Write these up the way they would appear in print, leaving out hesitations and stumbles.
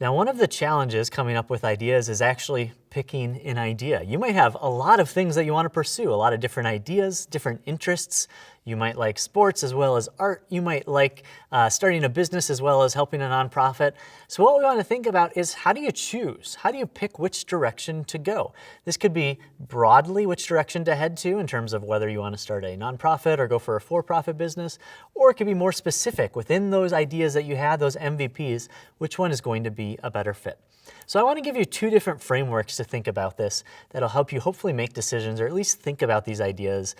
Now, one of the challenges coming up with ideas is actually picking an idea. You might have a lot of things that you want to pursue, a lot of different ideas, different interests. You might like sports as well as art. You might like starting a business as well as helping a nonprofit. So what we want to think about is, how do you choose? How do you pick which direction to go? This could be broadly which direction to head to in terms of whether you want to start a nonprofit or go for a for-profit business, or it could be more specific within those ideas that you had, those MVPs, which one is going to be a better fit. So I want to give you two different frameworks to think about this that'll help you hopefully make decisions, or at least think about these ideas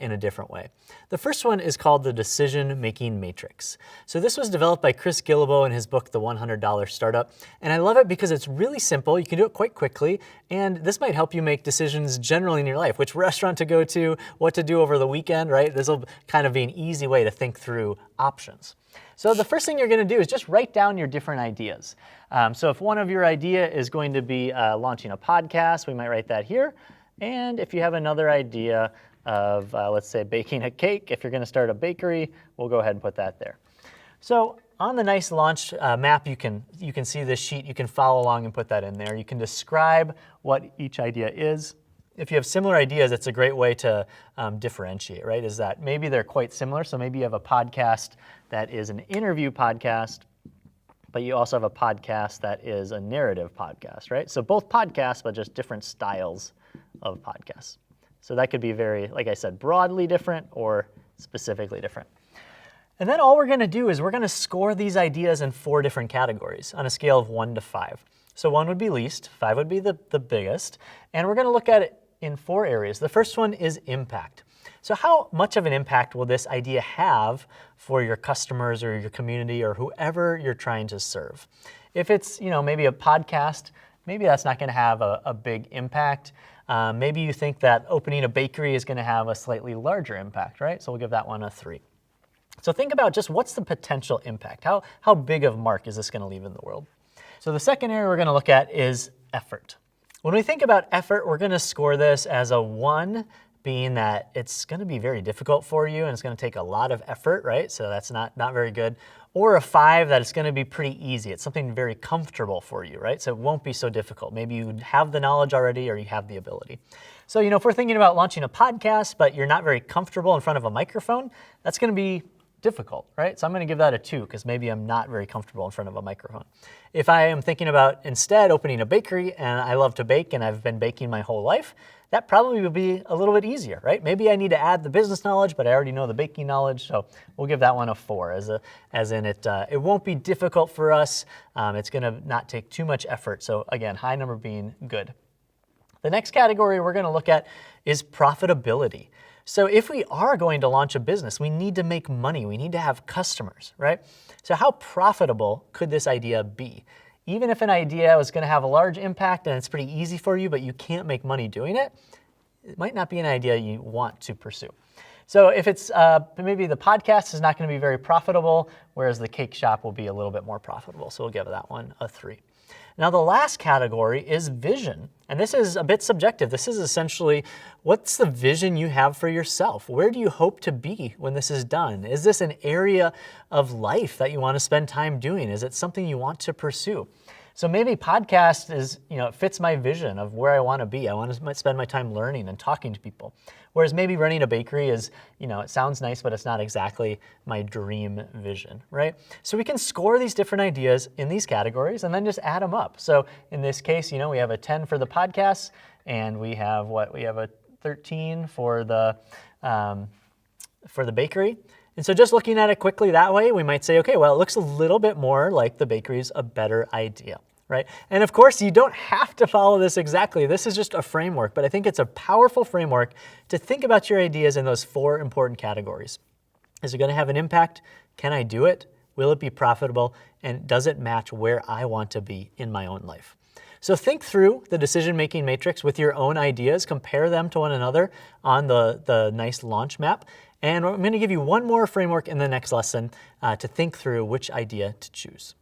in a different way. The first one is called the decision-making matrix. So this was developed by Guillebeau in his book, The $100 Startup. And I love it because it's really simple. You can do it quite quickly. And this might help you make decisions generally in your life, which restaurant to go to, what to do over the weekend, right? This will kind of be an easy way to think through options. So the first thing you're going to do is just write down your different ideas. So if one of your idea is going to be launching a podcast, we might write that here. And if you have another idea of, let's say, baking a cake, if you're going to start a bakery, we'll go ahead and put that there. So on the nice launch map, you can see this sheet. You can follow along and put that in there. You can describe what each idea is. If you have similar ideas, it's a great way to differentiate, right? Is that maybe they're quite similar. So maybe you have a podcast that is an interview podcast, but you also have a podcast that is a narrative podcast, right? So both podcasts, but just different styles of podcasts. So that could be very, like I said, broadly different or specifically different. And then all we're going to do is we're going to score these ideas in 4 different categories on a scale of 1 to 5. So 1 would be least, 5 would be the biggest, and we're going to look at it in 4 areas. The first one is impact. So how much of an impact will this idea have for your customers or your community or whoever you're trying to serve? If it's, maybe a podcast, maybe that's not going to have a big impact. Maybe you think that opening a bakery is going to have a slightly larger impact, right? So we'll give that one a 3. So think about just what's the potential impact? How big of a mark is this going to leave in the world? So the second area we're going to look at is effort. When we think about effort, we're going to score this as a 1, being that it's going to be very difficult for you and it's going to take a lot of effort, right? So that's not very good. Or a 5, that it's going to be pretty easy. It's something very comfortable for you, right? So it won't be so difficult. Maybe you have the knowledge already or you have the ability. So, if we're thinking about launching a podcast, but you're not very comfortable in front of a microphone, that's going to be difficult, right? So I'm going to give that a 2 because maybe I'm not very comfortable in front of a microphone. If I am thinking about instead opening a bakery and I love to bake and I've been baking my whole life, that probably would be a little bit easier, right? Maybe I need to add the business knowledge, but I already know the baking knowledge, so we'll give that one a 4, as in it won't be difficult for us. It's going to not take too much effort. So again, high number being good. The next category we're going to look at is profitability. So if we are going to launch a business, we need to make money. We need to have customers, right? So how profitable could this idea be? Even if an idea was going to have a large impact and it's pretty easy for you, but you can't make money doing it, it might not be an idea you want to pursue. So if it's maybe the podcast is not going to be very profitable, whereas the cake shop will be a little bit more profitable. So we'll give that one a 3. Now, the last category is vision, and this is a bit subjective. This is essentially, what's the vision you have for yourself? Where do you hope to be when this is done? Is this an area of life that you want to spend time doing? Is it something you want to pursue? So maybe podcast is, it fits my vision of where I want to be. I want to spend my time learning and talking to people. Whereas maybe running a bakery is, it sounds nice, but it's not exactly my dream vision, right? So we can score these different ideas in these categories and then just add them up. So in this case, we have a 10 for the podcast, and we have We have a 13 for the bakery. And so just looking at it quickly that way, we might say, okay, well, it looks a little bit more like the bakery's a better idea, right? And of course, you don't have to follow this exactly. This is just a framework, but I think it's a powerful framework to think about your ideas in those 4 important categories. Is it going to have an impact? Can I do it? Will it be profitable? And does it match where I want to be in my own life? So think through the decision-making matrix with your own ideas, compare them to one another on the nice launch map. And I'm going to give you one more framework in the next lesson to think through which idea to choose.